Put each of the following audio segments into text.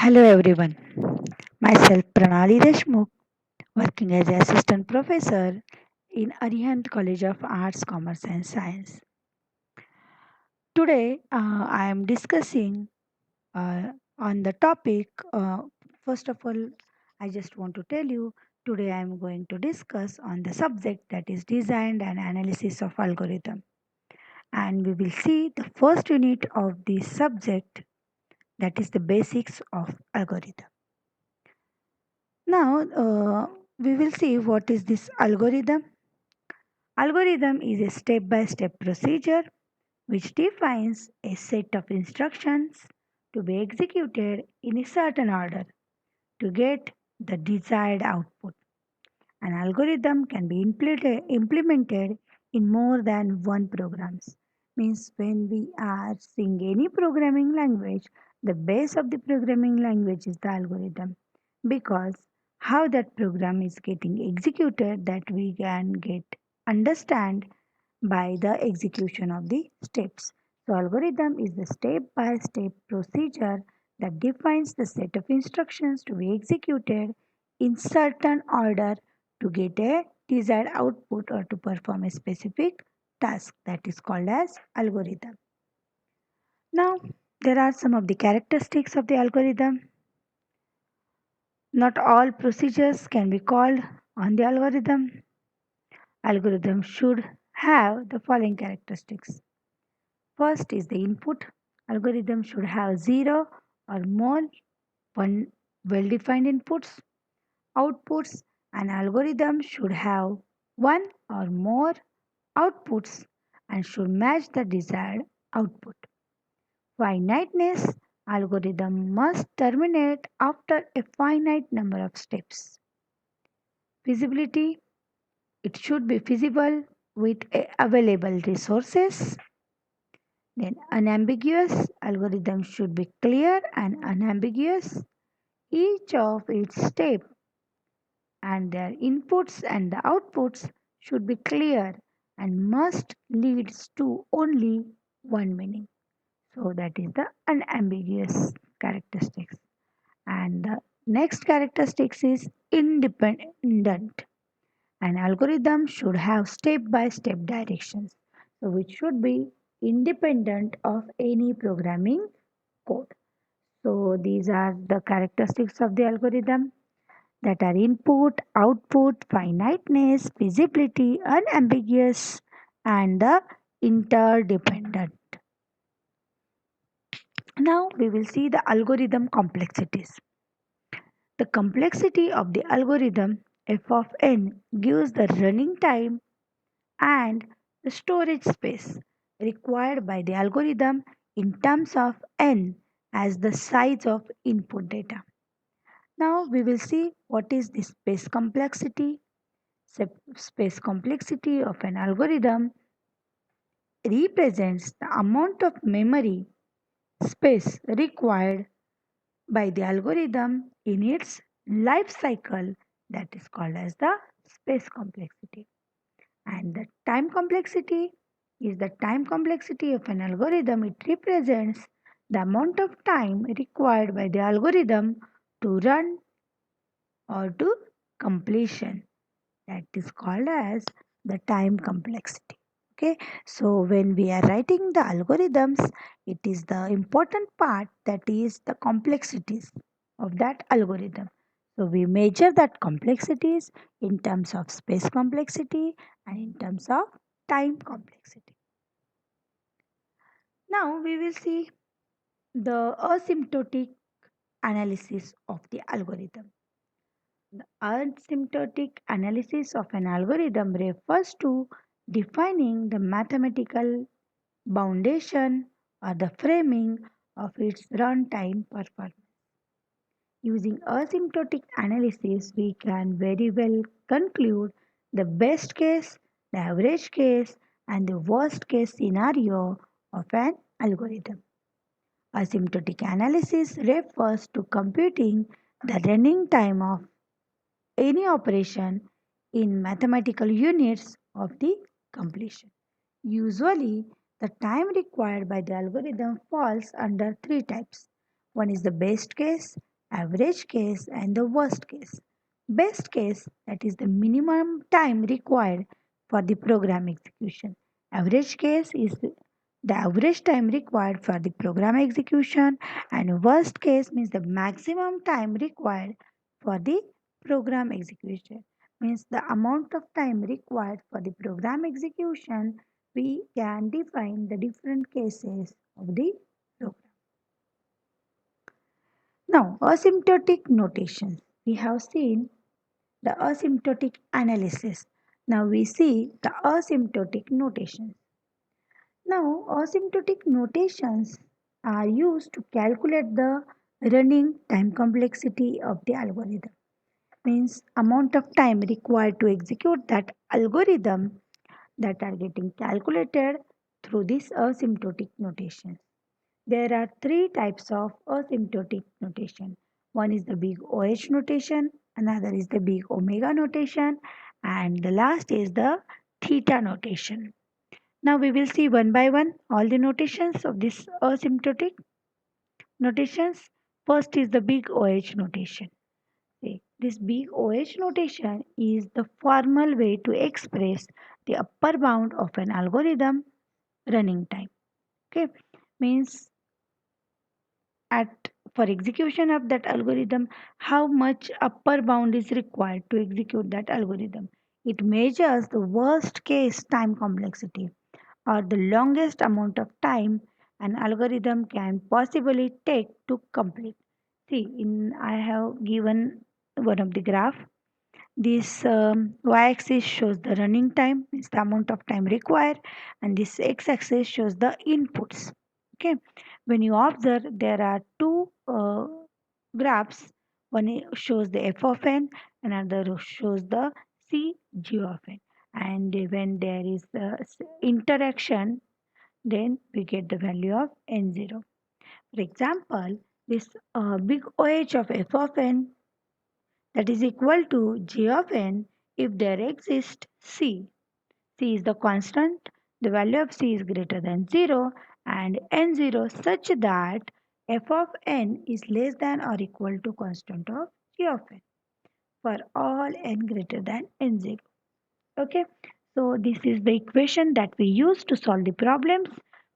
Hello everyone. Myself Pranali Deshmukh, working as an assistant professor in Arihant College of Arts, Commerce and Science. Today I am discussing on the topic. First of all, I just want to tell you today I am going to discuss on the subject that is design and analysis of algorithm, and we will see the first unit of this subject, that is the basics of algorithm. Now, we will see what is this algorithm. Algorithm is a step by step procedure which defines a set of instructions to be executed in a certain order to get the desired output. An algorithm can be implemented in more than one programs. Means when we are seeing any programming language, the base of the programming language is the algorithm, because how that program is getting executed, that we can get understand by the execution of the steps. So algorithm is the step by step procedure that defines the set of instructions to be executed in certain order to get a desired output or to perform a specific task, that is called as algorithm. Now, there are some of the characteristics of the algorithm. Not all procedures can be called on the algorithm. Algorithm should have the following characteristics. First is the input. Algorithm should have zero or more one well-defined inputs. Outputs. An algorithm should have one or more outputs and should match the desired output. Finiteness. Algorithm must terminate after a finite number of steps. Feasibility. It should be feasible with available resources. Then unambiguous. Algorithm should be clear and unambiguous. Each of its steps and their inputs and the outputs should be clear and must leads to only one meaning. So that is the unambiguous characteristics. And the next characteristics is independent. An algorithm should have step by step directions, so which should be independent of any programming code. So these are the characteristics of the algorithm, that are input, output, finiteness, feasibility, unambiguous, and the interdependent. Now we will see the algorithm complexities. The complexity of the algorithm f of n gives the running time and the storage space required by the algorithm in terms of n as the size of input data. Now we will see what is the space complexity. Space complexity of an algorithm represents the amount of memory space required by the algorithm in its life cycle, that is called as the space complexity. And the time complexity is the time complexity of an algorithm. It represents the amount of time required by the algorithm to run or to completion, that is called as the time complexity. Okay, so when we are writing the algorithms, it is the important part, that is the complexities of that algorithm. So we measure that complexities in terms of space complexity and in terms of time complexity. Now we will see the asymptotic analysis of the algorithm. The asymptotic analysis of an algorithm refers to defining the mathematical foundation or the framing of its runtime performance. Using asymptotic analysis, we can very well conclude the best case, the average case, and the worst case scenario of an algorithm. Asymptotic analysis refers to computing the running time of any operation in mathematical units of the completion. Usually, the time required by the algorithm falls under three types. One is the best case, average case, and the worst case. Best case, that is the minimum time required for the program execution. Average case is the average time required for the program execution, and worst case means the maximum time required for the program execution. Means the amount of time required for the program execution, we can define the different cases of the program. Now, asymptotic notation. We have seen the asymptotic analysis. Now we see the asymptotic notation. Now, asymptotic notations are used to calculate the running time complexity of the algorithm. Means amount of time required to execute that algorithm that are getting calculated through this asymptotic notation. There are three types of asymptotic notation. One is the big OH notation, another is the big omega notation, and the last is the theta notation. Now we will see one by one all the notations of this asymptotic notations. First is the big OH notation. Okay. This big OH notation is the formal way to express the upper bound of an algorithm running time. Okay, means at for execution of that algorithm, how much upper bound is required to execute that algorithm. It measures the worst case time complexity or the longest amount of time an algorithm can possibly take to complete. See, in I have given one of the graph. This y-axis shows the running time, is the amount of time required, and this x-axis shows the inputs. Okay, when you observe, there are two graphs. One shows the f of n, another shows the c g of n. And when there is interaction, then we get the value of n0. For example, this big OH of f of n, that is equal to g of n if there exists c. C is the constant, the value of c is greater than 0 and n0 such that f of n is less than or equal to constant of g of n for all n greater than n0. Okay, so this is the equation that we use to solve the problems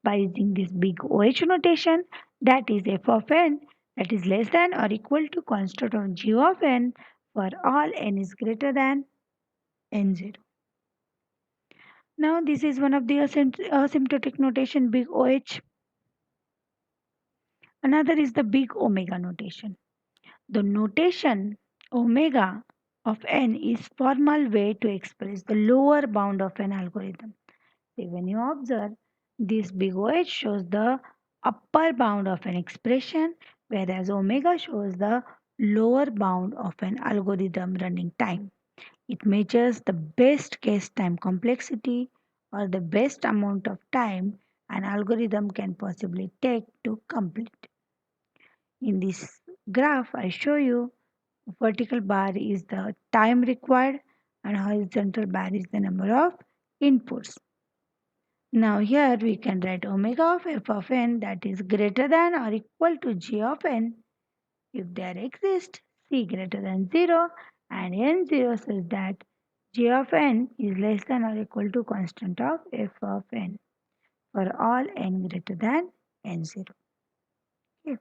by using this big OH notation, that is f of n that is less than or equal to constant of g of n for all n is greater than n0. Now this is one of the asymptotic notation big OH. Another is the big omega notation. The notation omega of n is formal way to express the lower bound of an algorithm. See, when you observe, this big OH shows the upper bound of an expression, whereas omega shows the lower bound of an algorithm running time. It measures the best case time complexity or the best amount of time an algorithm can possibly take to complete. In this graph, I show you vertical bar is the time required and horizontal bar is the number of inputs. Now here we can write omega of f of n that is greater than or equal to g of n if there exists c greater than 0 and n0 says that g of n is less than or equal to constant of f of n for all n greater than n0. Okay.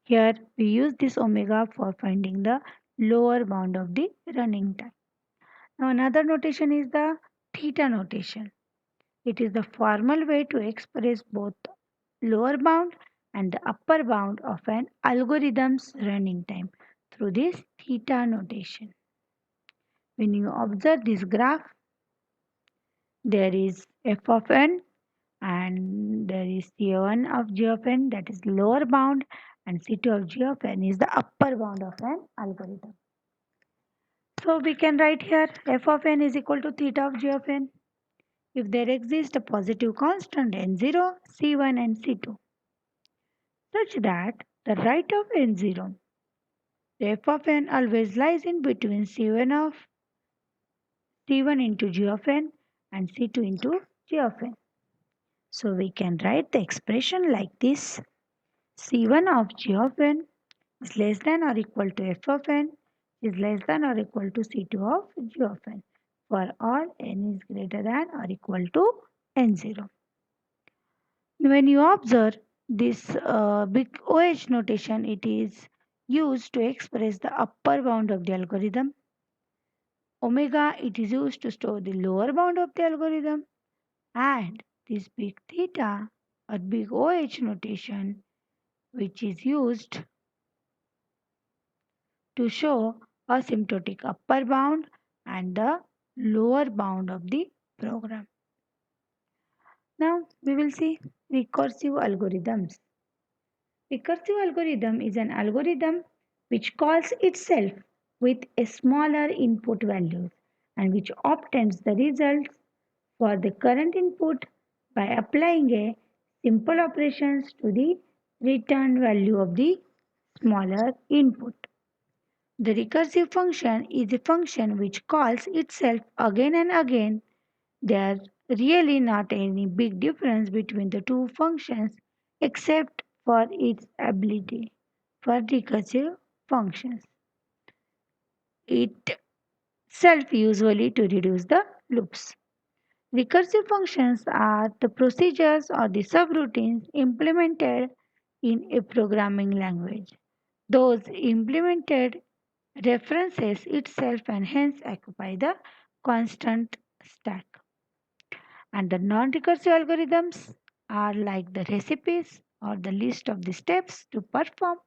Here we use this omega for finding the lower bound of the running time. Now another notation is the theta notation. It is the formal way to express both lower bound and the upper bound of an algorithm's running time through this theta notation. When you observe this graph, there is f of n and there is c1 of g of n, that is lower bound, and c2 of g of n is the upper bound of an algorithm. So we can write here f of n is equal to theta of g of n if there exists a positive constant n0, c1 and c2 such that the right of n0, the f of n always lies in between c1 into g of n and c2 into g of n. So we can write the expression like this: c1 of g of n is less than or equal to f of n is less than or equal to C2 of g of n for all n is greater than or equal to n0. When you observe this big OH notation, it is used to express the upper bound of the algorithm. Omega, it is used to store the lower bound of the algorithm. And this big theta or big OH notation, which is used to show asymptotic upper bound and the lower bound of the program. Now we will see recursive algorithms. Recursive algorithm is an algorithm which calls itself with a smaller input values and which obtains the results for the current input by applying a simple operations to the returned value of the smaller input. The recursive function is a function which calls itself again and again. There are really not any big difference between the two functions except for its ability for recursive functions. It self usually to reduce the loops. Recursive functions are the procedures or the subroutines implemented in a programming language. Those implemented references itself and hence occupy the constant stack. And the non-recursive algorithms are like the recipes or the list of the steps to perform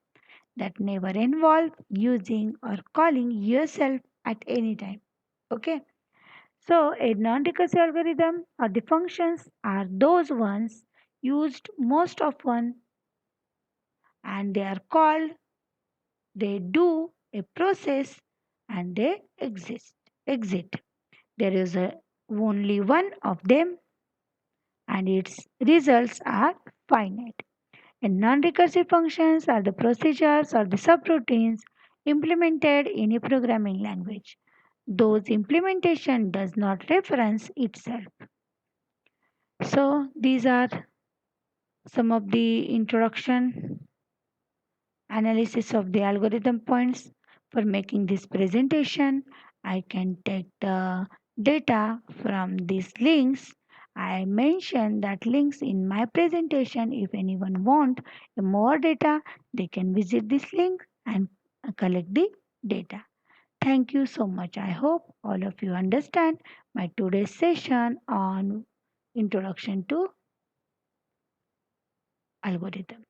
that never involve using or calling yourself at any time. Okay. So a non-recursive algorithm or the functions are those ones used most often and they are called, they do a process and they exit. There is only one of them and its results are finite. And non-recursive functions are the procedures or the subroutines implemented in a programming language. Those implementation does not reference itself. So these are some of the introduction analysis of the algorithm points. For making this presentation, I can take the data from these links. I mentioned that links in my presentation. If anyone want more data, they can visit this link and collect the data. Thank you so much. I hope all of you understand my today's session on introduction to algorithm.